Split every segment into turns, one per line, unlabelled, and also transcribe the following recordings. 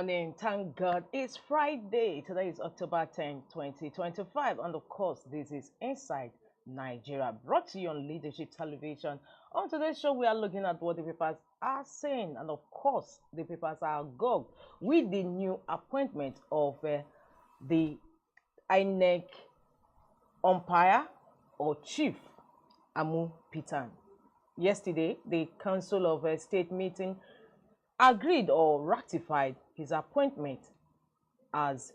morning. Thank God it's Friday. Today is October 10th, 2025. And of course, this is Inside Nigeria, brought to you on Leadership Television. On today's show, we are looking at what the papers are saying. And of course, the papers are agog with the new appointment of the INEC umpire or chief, Amupitan. Yesterday, the Council of State meeting agreed or ratified his appointment as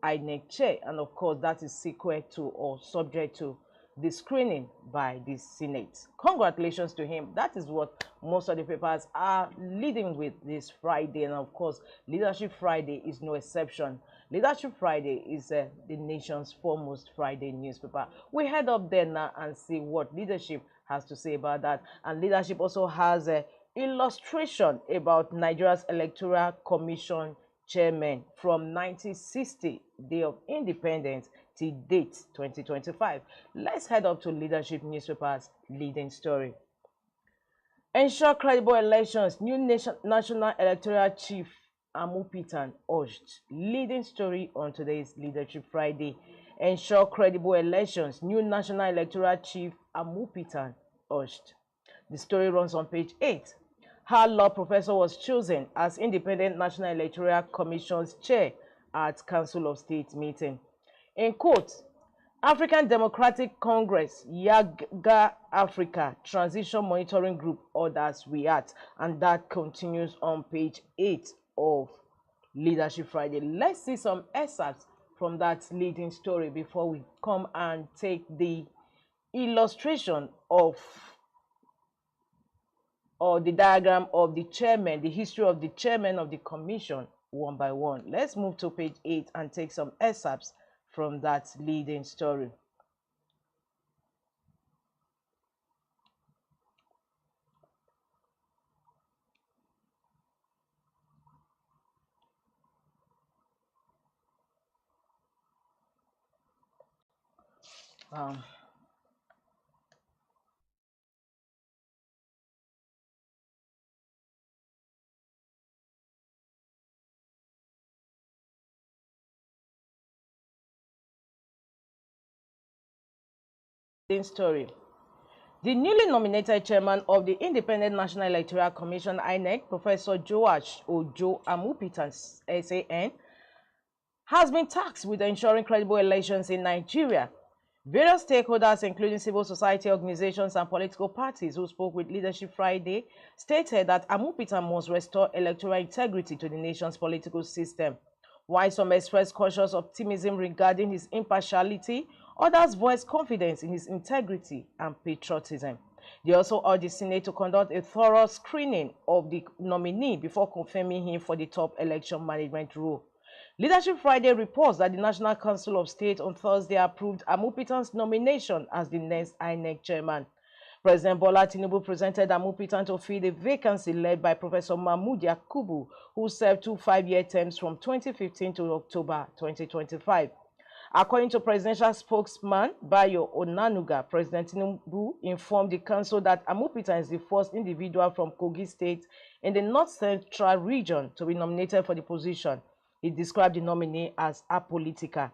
INEC chair, and of course that is sequel to or subject to the screening by the Senate. Congratulations to him. That is what most of the papers are leading with this Friday, and of course Leadership Friday is no exception. Leadership Friday is the nation's foremost Friday newspaper. We head up there now and see what Leadership has to say about that. And Leadership also has a illustration about Nigeria's Electoral Commission chairman from 1960, Day of Independence, till date 2025. Let's head up to Leadership newspaper's leading story. Ensure credible elections, new National Electoral Chief Amupitan urged. Leading story on today's Leadership Friday. Ensure credible elections, new National Electoral Chief Amupitan urged. The story runs on page 8. How law professor was chosen as Independent National Electoral Commission's chair at Council of State meeting. In quote, African Democratic Congress, YAGA Africa, Transition Monitoring Group orders REACT, and that continues on page 8 of Leadership Friday. Let's see some excerpts from that leading story before we come and take the illustration of or the diagram of the chairman, the history of the chairman of the commission one by one. Let's move to page 8 and take some excerpts from that leading story. Story. The newly nominated chairman of the Independent National Electoral Commission, INEC, Professor Joash Ojo Amupitan, SAN, has been tasked with ensuring credible elections in Nigeria. Various stakeholders, including civil society organizations and political parties who spoke with Leadership Friday, stated that Amupitan must restore electoral integrity to the nation's political system. While some expressed cautious optimism regarding his impartiality, others voiced confidence in his integrity and patriotism. They also urged the Senate to conduct a thorough screening of the nominee before confirming him for the top election management role. Leadership Friday reports that the National Council of State on Thursday approved Amupitan's nomination as the next INEC chairman. President Bola Tinubu presented Amupitan to fill the vacancy led by Professor Mahmood Yakubu, who served 2 5-year terms from 2015 to October 2025. According to presidential spokesman Bayo Onanuga, President Tinubu informed the council that Amupitan is the first individual from Kogi State in the North Central region to be nominated for the position. He described the nominee as apolitical.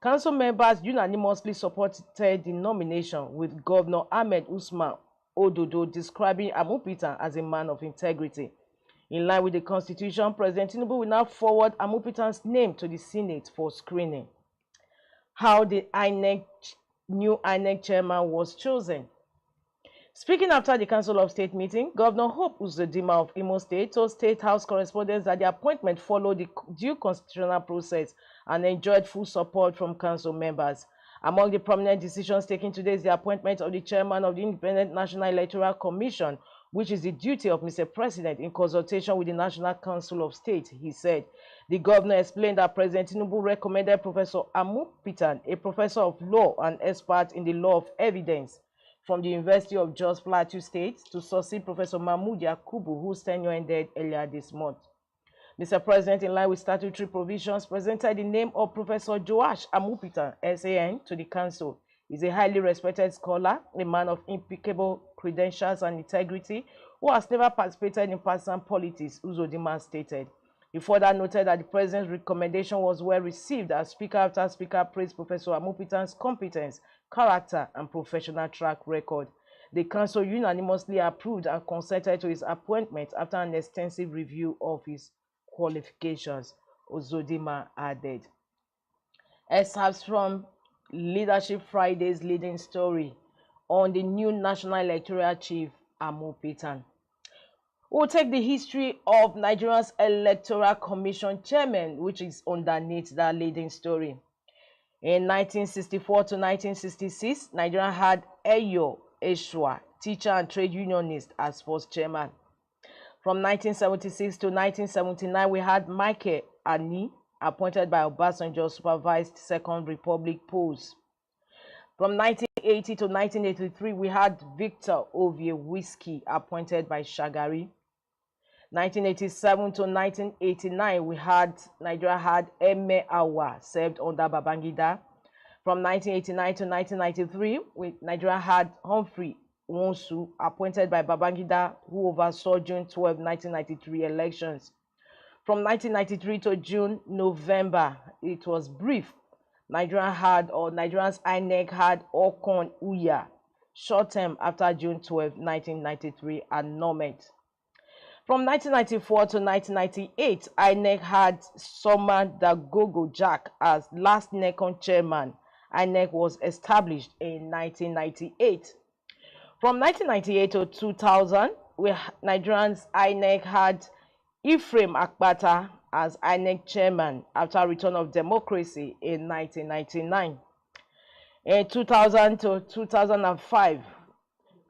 Council members unanimously supported the nomination, with Governor Ahmed Usman Ododo describing Amupitan as a man of integrity. In line with the Constitution, President Tinubu will now forward Amupitan's name to the Senate for screening. How the new INEC chairman was chosen. Speaking after the Council of State meeting, Governor Hope Uzodinma of Imo State told State House correspondents that the appointment followed the due constitutional process and enjoyed full support from council members. Among the prominent decisions taken today is the appointment of the chairman of the Independent National Electoral Commission, which is the duty of Mr. President in consultation with the National Council of State, he said. The governor explained that President Tinubu recommended Professor Amupitan, a professor of law and expert in the law of evidence from the University of Jos Plateau State, to succeed Professor Mahmood Yakubu, whose tenure ended earlier this month. Mr. President, in line with statutory provisions, presented the name of Professor Joash Amupitan, SAN, to the council. He is a highly respected scholar, a man of impeccable credentials and integrity, who has never participated in partisan politics, Uzodinma stated. He further noted that the president's recommendation was well received as speaker after speaker praised Professor Amupitan's competence, character, and professional track record. The council unanimously approved and consented to his appointment after an extensive review of his qualifications, Ozodima added. Excerpts from Leadership Friday's leading story on the new National Electoral Chief, Amupitan. We'll take the history of Nigeria's Electoral Commission chairman, which is underneath that leading story. In 1964 to 1966, Nigeria had Eyo Eshua, teacher and trade unionist, as first chairman. From 1976 to 1979, we had Michael Ani, appointed by Obasanjo, supervised Second Republic polls. From 1980 to 1983, we had Victor Ovie Whiskey, appointed by Shagari. 1987 to 1989, Nigeria had Eme Awa, served under Babangida. From 1989 to 1993, Nigeria had Humphrey Wonsu, appointed by Babangida, who oversaw June 12, 1993 elections. From 1993 to June, November, it was brief. Nigeria's INEC had Okon Uya, short term after June 12, 1993, and Nomet. From 1994 to 1998, INEC had Soma Dagogo Jack as last NECON chairman. INEC was established in 1998. From 1998 to 2000, Nigerians INEC had Ephraim Akbata as INEC chairman after return of democracy in 1999. In 2000 to 2005,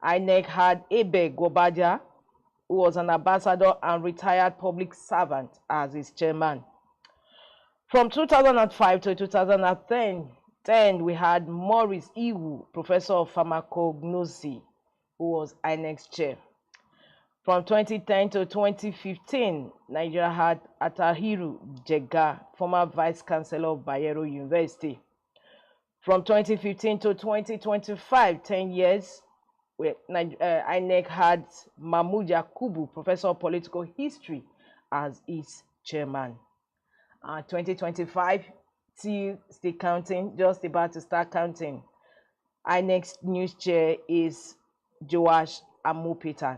INEC had Ebe Gobadia, who was an ambassador and retired public servant, as its chairman. From 2005 to 2010, we had Maurice Iwu, professor of pharmacognosy, who was INEC's chair. From 2010 to 2015, Nigeria had Atahiru Jega, former vice chancellor of Bayero University. From 2015 to 2025, 10 years, INEC had Mahmoud Yakubu, professor of political history, as its chairman. 2025, still counting, just about to start counting. INEC's new chair is Joash Amupitan,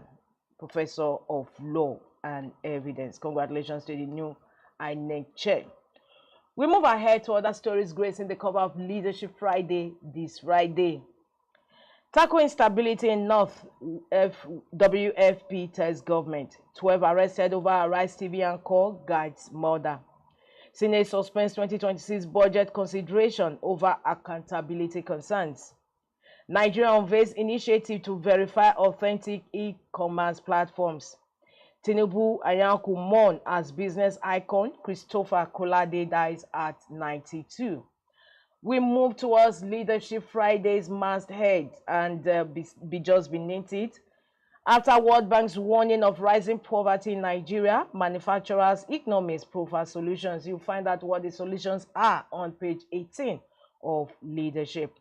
professor of law and evidence. Congratulations to the new INEC chair. We move ahead to other stories gracing the cover of Leadership Friday this Friday. Tackle instability in North, WFP tells government. 12 arrested over Arise TV and Call guides murder. Senate suspends 2026 budget consideration over accountability concerns. Nigeria unveils initiative to verify authentic e-commerce platforms. Tinubu Ayanku mourn as business icon. Christopher Kolade dies at 92. We move towards Leadership Friday's masthead and be just beneath it. After World Bank's warning of rising poverty in Nigeria, manufacturers, economists profile solutions. You'll find out what the solutions are on page 18 of Leadership.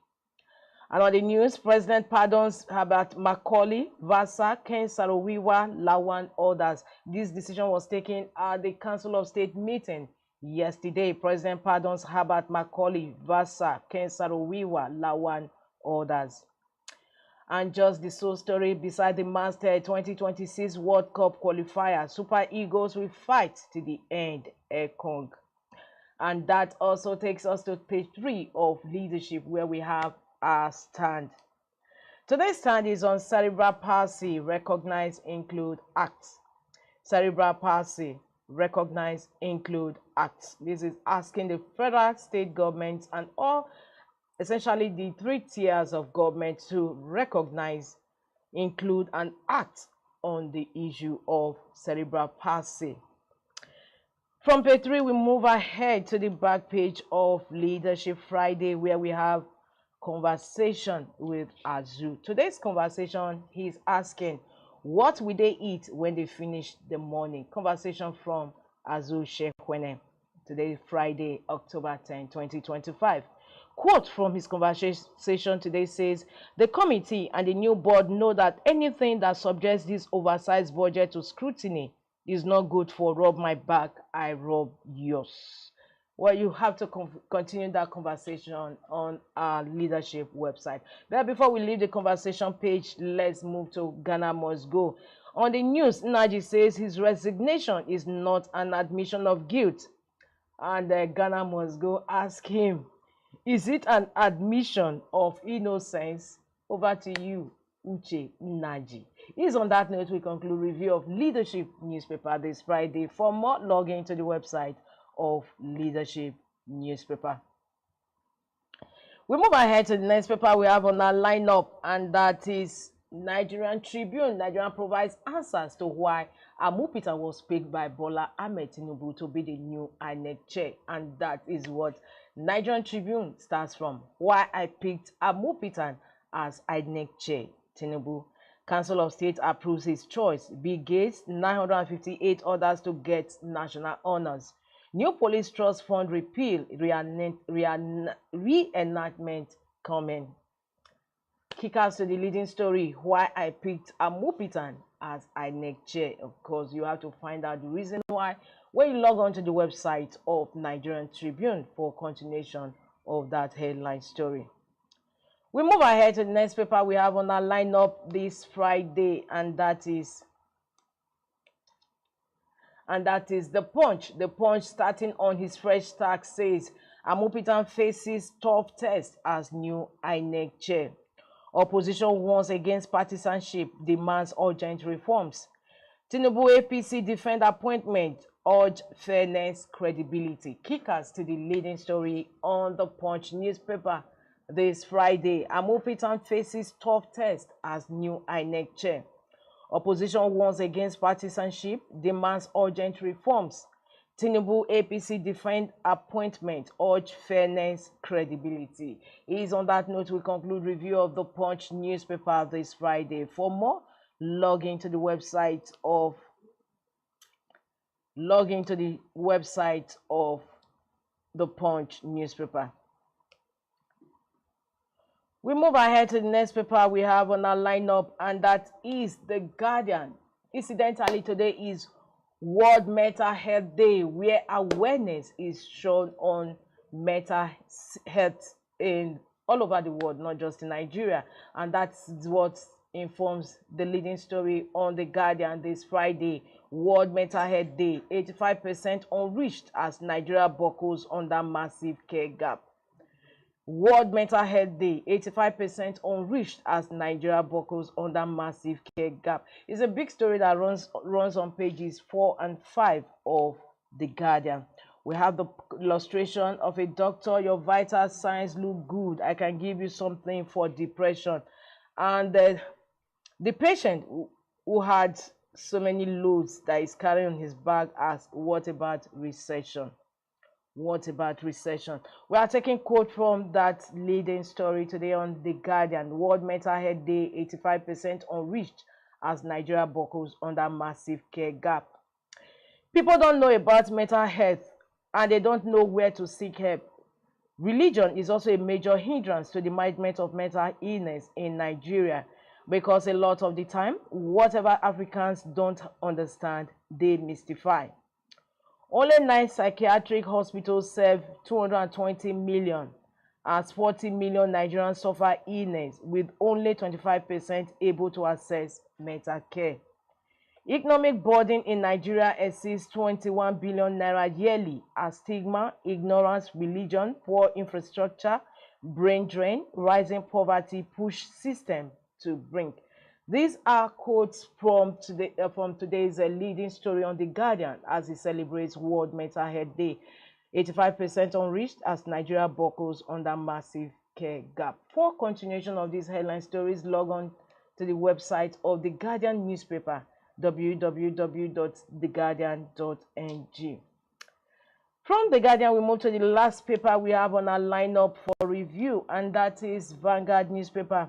And on the news, President pardons Herbert Macaulay, Vasa, Ken Saro-Wiwa, Lawan, others. This decision was taken at the Council of State meeting yesterday. President pardons Herbert Macaulay, Vasa, Ken Saro-Wiwa, Lawan, others. And just the sole story beside the masthead 2026 World Cup qualifier. Super Eagles will fight to the end, Ekong. And that also takes us to page 3 of Leadership, where we have our stand. Today's stand is on cerebral palsy. Recognize, include, act. Cerebral palsy. Recognize, include, act. This is asking the federal, state governments, and all, essentially the 3 tiers of government, to recognize, include, and act on the issue of cerebral palsy. From page 3, we move ahead to the back page of Leadership Friday, where we have conversation with Azu. Today's conversation, he's asking, what will they eat when they finish the morning? Conversation from Azu Shekwene. Today, Friday, October 10, 2025. Quote from his conversation today says, the committee and the new board know that anything that subjects this oversized budget to scrutiny It's not good for rub my back, I rub yours. Well, you have to continue that conversation on our leadership website. But before we leave the conversation page, let's move to Ghana Must Go. On the news, Naji says his resignation is not an admission of guilt. And Ghana Must Go ask him, is it an admission of innocence? Over to you, Uche Naji. Is on that note, we conclude review of Leadership newspaper this Friday. For more, log in to the website of Leadership newspaper. We move ahead to the next paper we have on our lineup, and that is Nigerian Tribune. Nigerian provides answers to why Amupitan was picked by Bola Ahmed Tinubu to be the new INEC chair, and that is what Nigerian Tribune starts from. Why I picked Amupitan as INEC chair. Tinubu. Council of State approves his choice. Bill Gates, 958 others to get national honors. New Police Trust Fund repeal, reenactment coming. Kickers to the leading story, why I picked Amupitan as INEC chair. Of course, you have to find out the reason why when you log on to the website of Nigerian Tribune for continuation of that headline story. We move ahead to the next paper we have on our lineup this Friday, and that is The Punch. The Punch, starting on his fresh start, says Amupitan faces tough test as new INEC chair. Opposition warns against partisanship, demands urgent reforms. Tinubu APC defend appointment, urge fairness, credibility. Kickers to the leading story on The Punch newspaper this Friday. Amupitan faces tough test as new INEC chair. Opposition warns against partisanship, demands urgent reforms. Tinubu APC defend appointment, urge fairness, credibility. It is on that note we conclude review of The Punch newspaper this Friday. For more, log into the website of The Punch newspaper. We move ahead to the next paper we have on our lineup, and that is The Guardian. Incidentally, today is World Mental Health Day, where awareness is shown on mental health in all over the world, not just in Nigeria. And that's what informs the leading story on The Guardian this Friday. World Mental Health Day, 85% unreached as Nigeria buckles under massive care gap. World Mental Health Day, 85% unreached as Nigeria buckles under massive care gap. It's a big story that runs on pages 4 and 5 of The Guardian. We have the illustration of a doctor. Your vital signs look good. I can give you something for depression. And the patient who had so many loads that is carrying on his back asked, what about recession? What about recession? We are taking quote from that leading story today on The Guardian. World Mental Health Day, 85% unreached as Nigeria buckles under massive care gap. People don't know about mental health and they don't know where to seek help. Religion is also a major hindrance to the management of mental illness in Nigeria, because a lot of the time, whatever Africans don't understand, they mystify. Only 9 psychiatric hospitals serve 220 million, as 40 million Nigerians suffer illness, with only 25% able to access mental care. Economic burden in Nigeria exceeds 21 billion naira yearly, as stigma, ignorance, religion, poor infrastructure, brain drain, rising poverty push system to brink. These are quotes from today's leading story on The Guardian as it celebrates World Mental Health Day. 85% unreached as Nigeria buckles under massive care gap. For continuation of these headline stories, log on to the website of The Guardian newspaper, www.theguardian.ng. From The Guardian, we move to the last paper we have on our lineup for review, and that is Vanguard newspaper.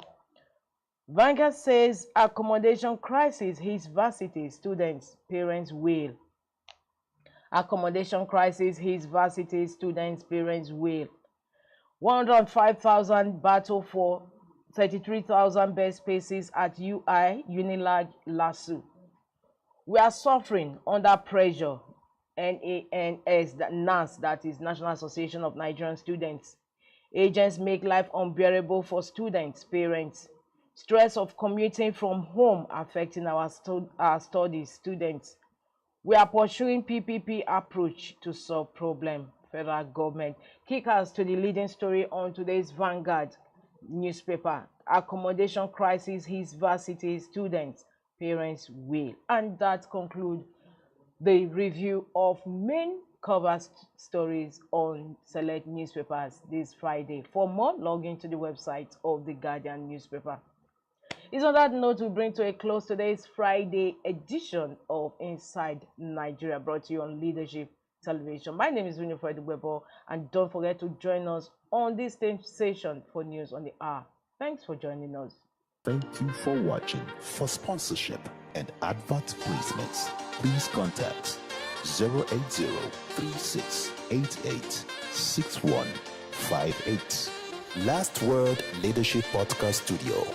Vanguard says accommodation crisis hits varsity students, parents wail. Accommodation crisis hits varsity students, parents wail. 105,000 battle for 33,000 bed spaces at UI Unilag LASU. We are suffering under pressure. NANS, that is National Association of Nigerian Students. Agents make life unbearable for students, parents. Stress of commuting from home affecting our studies, students. We are pursuing PPP approach to solve problem. Federal government. Kickers to the leading story on today's Vanguard newspaper. Accommodation crisis hits varsity students, parents will. And that concludes the review of main cover stories on select newspapers this Friday. For more, log into the website of the Guardian newspaper. It's on that note we bring to a close today's Friday edition of Inside Nigeria, brought to you on Leadership Television. My name is Winifred Webo, and don't forget to join us on this same station for news on the hour. Thanks for joining us.
Thank you for watching. For sponsorship and advert placements, please contact 080-3688-6158. Last Word Leadership Podcast Studio.